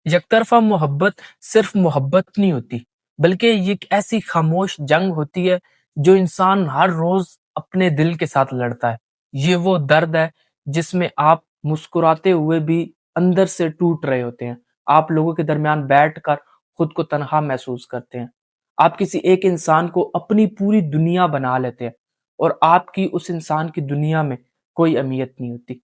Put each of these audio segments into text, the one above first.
یک طرفہ محبت صرف محبت نہیں ہوتی، بلکہ یہ ایک ایسی خاموش جنگ ہوتی ہے جو انسان ہر روز اپنے دل کے ساتھ لڑتا ہے۔ یہ وہ درد ہے جس میں آپ مسکراتے ہوئے بھی اندر سے ٹوٹ رہے ہوتے ہیں۔ آپ لوگوں کے درمیان بیٹھ کر خود کو تنہا محسوس کرتے ہیں۔ آپ کسی ایک انسان کو اپنی پوری دنیا بنا لیتے ہیں اور آپ کی اس انسان کی دنیا میں کوئی اہمیت نہیں ہوتی۔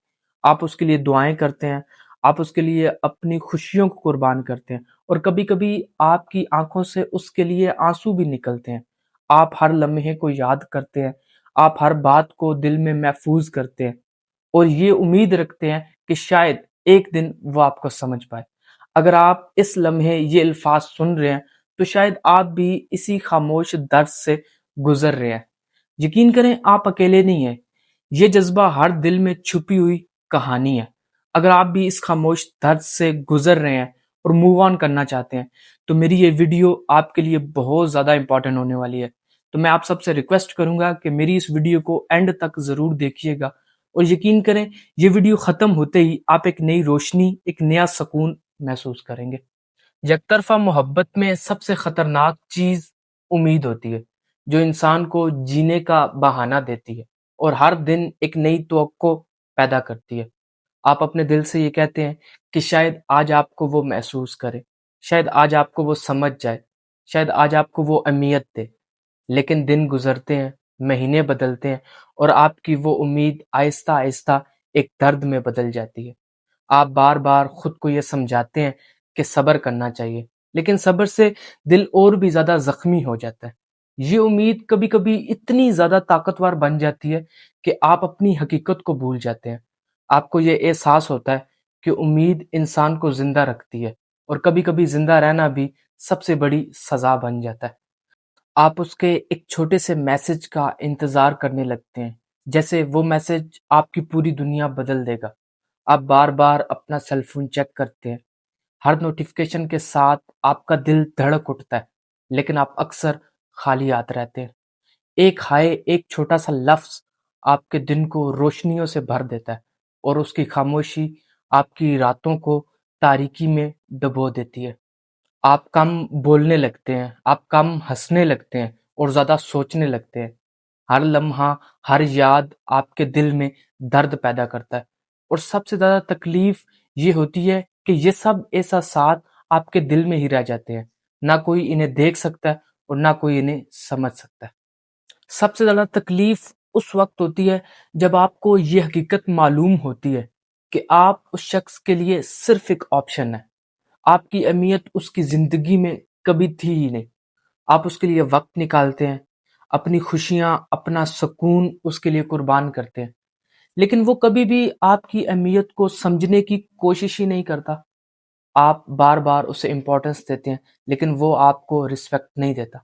آپ اس کے لیے دعائیں کرتے ہیں، آپ اس کے لیے اپنی خوشیوں کو قربان کرتے ہیں، اور کبھی کبھی آپ کی آنکھوں سے اس کے لیے آنسو بھی نکلتے ہیں۔ آپ ہر لمحے کو یاد کرتے ہیں، آپ ہر بات کو دل میں محفوظ کرتے ہیں، اور یہ امید رکھتے ہیں کہ شاید ایک دن وہ آپ کو سمجھ پائے۔ اگر آپ اس لمحے یہ الفاظ سن رہے ہیں تو شاید آپ بھی اسی خاموش درد سے گزر رہے ہیں۔ یقین کریں، آپ اکیلے نہیں ہیں۔ یہ جذبہ ہر دل میں چھپی ہوئی کہانی ہے۔ اگر آپ بھی اس خاموش درد سے گزر رہے ہیں اور موو آن کرنا چاہتے ہیں تو میری یہ ویڈیو آپ کے لیے بہت زیادہ امپورٹنٹ ہونے والی ہے۔ تو میں آپ سب سے ریکویسٹ کروں گا کہ میری اس ویڈیو کو اینڈ تک ضرور دیکھیے گا، اور یقین کریں یہ ویڈیو ختم ہوتے ہی آپ ایک نئی روشنی، ایک نیا سکون محسوس کریں گے۔ یک طرفہ محبت میں سب سے خطرناک چیز امید ہوتی ہے، جو انسان کو جینے کا بہانہ دیتی ہے اور ہر دن ایک نئی توقع پیدا کرتی ہے۔ آپ اپنے دل سے یہ کہتے ہیں کہ شاید آج آپ کو وہ محسوس کرے، شاید آج آپ کو وہ سمجھ جائے، شاید آج آپ کو وہ اہمیت دے۔ لیکن دن گزرتے ہیں، مہینے بدلتے ہیں، اور آپ کی وہ امید آہستہ آہستہ ایک درد میں بدل جاتی ہے۔ آپ بار بار خود کو یہ سمجھاتے ہیں کہ صبر کرنا چاہیے، لیکن صبر سے دل اور بھی زیادہ زخمی ہو جاتا ہے۔ یہ امید کبھی کبھی اتنی زیادہ طاقتور بن جاتی ہے کہ آپ اپنی حقیقت کو بھول جاتے ہیں۔ آپ کو یہ احساس ہوتا ہے کہ امید انسان کو زندہ رکھتی ہے، اور کبھی کبھی زندہ رہنا بھی سب سے بڑی سزا بن جاتا ہے۔ آپ اس کے ایک چھوٹے سے میسج کا انتظار کرنے لگتے ہیں، جیسے وہ میسج آپ کی پوری دنیا بدل دے گا۔ آپ بار بار اپنا سیل فون چیک کرتے ہیں، ہر نوٹیفیکیشن کے ساتھ آپ کا دل دھڑک اٹھتا ہے، لیکن آپ اکثر خالی ہاتھ رہتے ہیں۔ ایک ہائے، ایک چھوٹا سا لفظ آپ کے دن کو روشنیوں سے بھر دیتا ہے، اور اس کی خاموشی آپ کی راتوں کو تاریکی میں ڈبو دیتی ہے۔ آپ کم بولنے لگتے ہیں، آپ کم ہنسنے لگتے ہیں، اور زیادہ سوچنے لگتے ہیں۔ ہر لمحہ، ہر یاد آپ کے دل میں درد پیدا کرتا ہے، اور سب سے زیادہ تکلیف یہ ہوتی ہے کہ یہ سب احساسات آپ کے دل میں ہی رہ جاتے ہیں۔ نہ کوئی انہیں دیکھ سکتا ہے اور نہ کوئی انہیں سمجھ سکتا ہے۔ سب سے زیادہ تکلیف اس وقت ہوتی ہے جب آپ کو یہ حقیقت معلوم ہوتی ہے کہ آپ اس شخص کے لیے صرف ایک آپشن ہے۔ آپ کی اہمیت اس کی زندگی میں کبھی تھی ہی نہیں۔ آپ اس کے لیے وقت نکالتے ہیں، اپنی خوشیاں، اپنا سکون اس کے لیے قربان کرتے ہیں، لیکن وہ کبھی بھی آپ کی اہمیت کو سمجھنے کی کوشش ہی نہیں کرتا۔ آپ بار بار اسے امپورٹنس دیتے ہیں، لیکن وہ آپ کو رسپیکٹ نہیں دیتا۔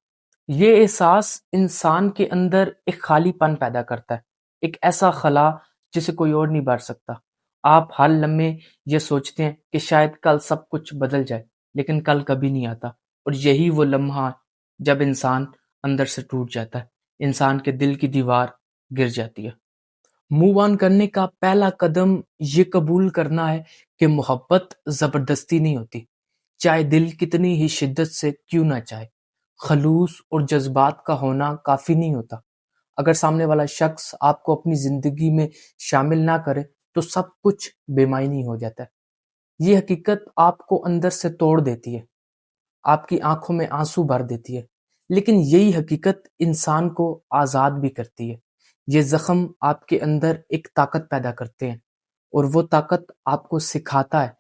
یہ احساس انسان کے اندر ایک خالی پن پیدا کرتا ہے، ایک ایسا خلا جسے کوئی اور نہیں بھر سکتا۔ آپ ہر لمحے یہ سوچتے ہیں کہ شاید کل سب کچھ بدل جائے، لیکن کل کبھی نہیں آتا، اور یہی وہ لمحہ جب انسان اندر سے ٹوٹ جاتا ہے، انسان کے دل کی دیوار گر جاتی ہے۔ موو آن کرنے کا پہلا قدم یہ قبول کرنا ہے کہ محبت زبردستی نہیں ہوتی، چاہے دل کتنی ہی شدت سے کیوں نہ چاہے۔ خلوص اور جذبات کا ہونا کافی نہیں ہوتا۔ اگر سامنے والا شخص آپ کو اپنی زندگی میں شامل نہ کرے تو سب کچھ بے معنی ہو جاتا ہے۔ یہ حقیقت آپ کو اندر سے توڑ دیتی ہے، آپ کی آنکھوں میں آنسو بھر دیتی ہے، لیکن یہی حقیقت انسان کو آزاد بھی کرتی ہے۔ یہ زخم آپ کے اندر ایک طاقت پیدا کرتے ہیں، اور وہ طاقت آپ کو سکھاتا ہے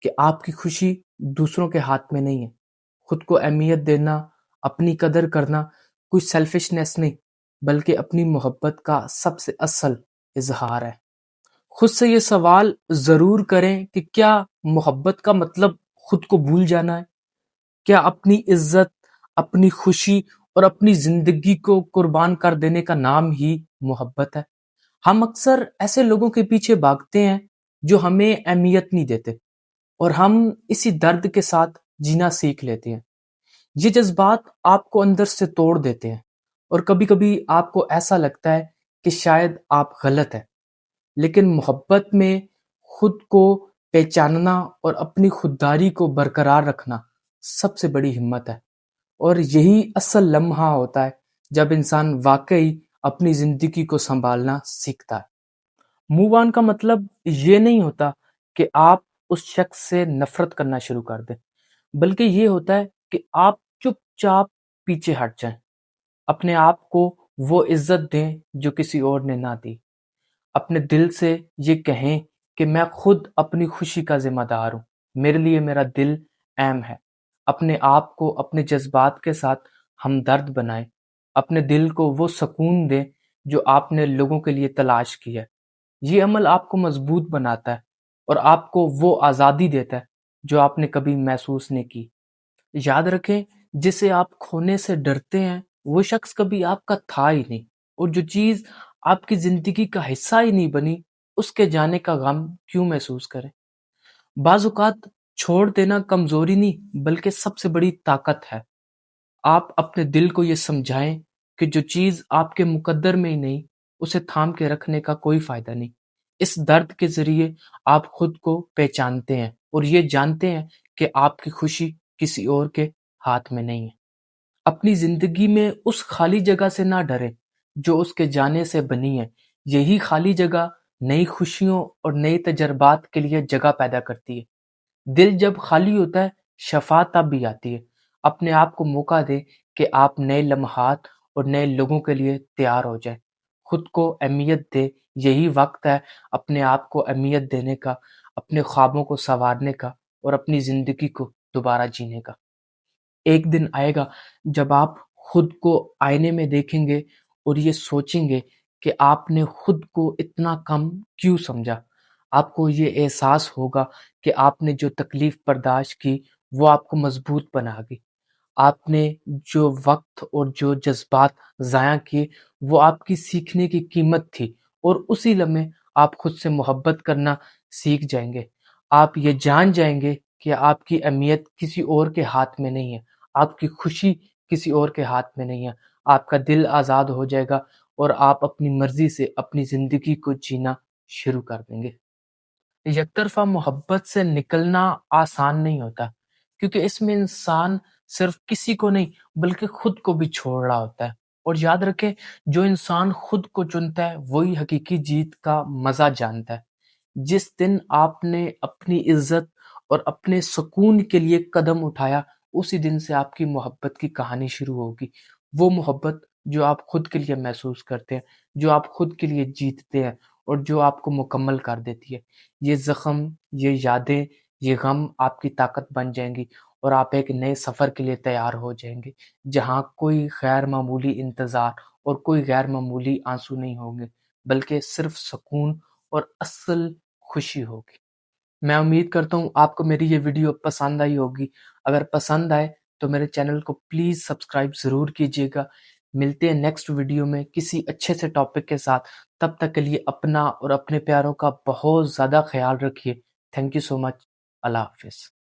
کہ آپ کی خوشی دوسروں کے ہاتھ میں نہیں ہے۔ خود کو اہمیت دینا، اپنی قدر کرنا کوئی سیلفشنس نہیں، بلکہ اپنی محبت کا سب سے اصل اظہار ہے۔ خود سے یہ سوال ضرور کریں کہ کیا محبت کا مطلب خود کو بھول جانا ہے؟ کیا اپنی عزت، اپنی خوشی اور اپنی زندگی کو قربان کر دینے کا نام ہی محبت ہے؟ ہم اکثر ایسے لوگوں کے پیچھے بھاگتے ہیں جو ہمیں اہمیت نہیں دیتے، اور ہم اسی درد کے ساتھ جینا سیکھ لیتے ہیں۔ یہ جذبات آپ کو اندر سے توڑ دیتے ہیں، اور کبھی کبھی آپ کو ایسا لگتا ہے کہ شاید آپ غلط ہیں، لیکن محبت میں خود کو پہچاننا اور اپنی خودداری کو برقرار رکھنا سب سے بڑی ہمت ہے، اور یہی اصل لمحہ ہوتا ہے جب انسان واقعی اپنی زندگی کو سنبھالنا سیکھتا ہے۔ موو آن کا مطلب یہ نہیں ہوتا کہ آپ اس شخص سے نفرت کرنا شروع کر دیں، بلکہ یہ ہوتا ہے کہ آپ چپ چاپ پیچھے ہٹ جائیں، اپنے آپ کو وہ عزت دیں جو کسی اور نے نہ دی، اپنے دل سے یہ کہیں کہ میں خود اپنی خوشی کا ذمہ دار ہوں، میرے لیے میرا دل اہم ہے، اپنے آپ کو اپنے جذبات کے ساتھ ہمدرد بنائیں، اپنے دل کو وہ سکون دیں جو آپ نے لوگوں کے لیے تلاش کی ہے۔ یہ عمل آپ کو مضبوط بناتا ہے اور آپ کو وہ آزادی دیتا ہے جو آپ نے کبھی محسوس نہیں کی۔ یاد رکھیں، جسے آپ کھونے سے ڈرتے ہیں وہ شخص کبھی آپ کا تھا ہی نہیں، اور جو چیز آپ کی زندگی کا حصہ ہی نہیں بنی اس کے جانے کا غم کیوں محسوس کریں؟ بعض اوقات چھوڑ دینا کمزوری نہیں بلکہ سب سے بڑی طاقت ہے۔ آپ اپنے دل کو یہ سمجھائیں کہ جو چیز آپ کے مقدر میں ہی نہیں، اسے تھام کے رکھنے کا کوئی فائدہ نہیں۔ اس درد کے ذریعے آپ خود کو پہچانتے ہیں اور یہ جانتے ہیں کہ آپ کی خوشی کسی اور کے ہاتھ میں نہیں ہے۔ اپنی زندگی میں اس خالی جگہ سے نہ ڈریں جو اس کے جانے سے بنی ہے۔ یہی خالی جگہ نئی خوشیوں اور نئے تجربات کے لیے جگہ پیدا کرتی ہے۔ دل جب خالی ہوتا ہے، شفا تب بھی آتی ہے۔ اپنے آپ کو موقع دے کہ آپ نئے لمحات اور نئے لوگوں کے لیے تیار ہو جائیں۔ خود کو اہمیت دے، یہی وقت ہے اپنے آپ کو اہمیت دینے کا، اپنے خوابوں کو سنوارنے کا اور اپنی زندگی کو دوبارہ جینے کا۔ ایک دن آئے گا جب آپ خود کو آئینے میں دیکھیں گے اور یہ سوچیں گے کہ آپ نے خود کو اتنا کم کیوں سمجھا۔ آپ کو یہ احساس ہوگا کہ آپ نے جو تکلیف برداشت کی وہ آپ کو مضبوط بنا گی۔ آپ نے جو وقت اور جو جذبات ضائع کیے وہ آپ کی سیکھنے کی قیمت تھی، اور اسی لمحے آپ خود سے محبت کرنا سیکھ جائیں گے۔ آپ یہ جان جائیں گے کہ آپ کی اہمیت کسی اور کے ہاتھ میں نہیں ہے، آپ کی خوشی کسی اور کے ہاتھ میں نہیں ہے۔ آپ کا دل آزاد ہو جائے گا اور آپ اپنی مرضی سے اپنی زندگی کو جینا شروع کر دیں گے۔ یک طرفہ محبت سے نکلنا آسان نہیں ہوتا، کیونکہ اس میں انسان صرف کسی کو نہیں بلکہ خود کو بھی چھوڑ رہا ہوتا ہے۔ اور یاد رکھیں، جو انسان خود کو چنتا ہے وہی حقیقی جیت کا مزہ جانتا ہے۔ جس دن آپ نے اپنی عزت اور اپنے سکون کے لیے قدم اٹھایا، اسی دن سے آپ کی محبت کی کہانی شروع ہوگی۔ وہ محبت جو آپ خود کے لیے محسوس کرتے ہیں، جو آپ خود کے لیے جیتتے ہیں اور جو آپ کو مکمل کر دیتی ہے۔ یہ زخم، یہ یادیں، یہ غم آپ کی طاقت بن جائیں گی، اور آپ ایک نئے سفر کے لیے تیار ہو جائیں گے جہاں کوئی غیر معمولی انتظار اور کوئی غیر معمولی آنسو نہیں ہوں گے، بلکہ صرف سکون اور اصل خوشی ہوگی۔ میں امید کرتا ہوں آپ کو میری یہ ویڈیو پسند آئی ہوگی۔ اگر پسند آئے تو میرے چینل کو پلیز سبسکرائب ضرور کیجیے گا۔ ملتے ہیں نیکسٹ ویڈیو میں کسی اچھے سے ٹاپک کے ساتھ۔ تب تک کے لیے اپنا اور اپنے پیاروں کا بہت زیادہ خیال رکھیے۔ تھینک یو سو مچ۔ اللہ حافظ۔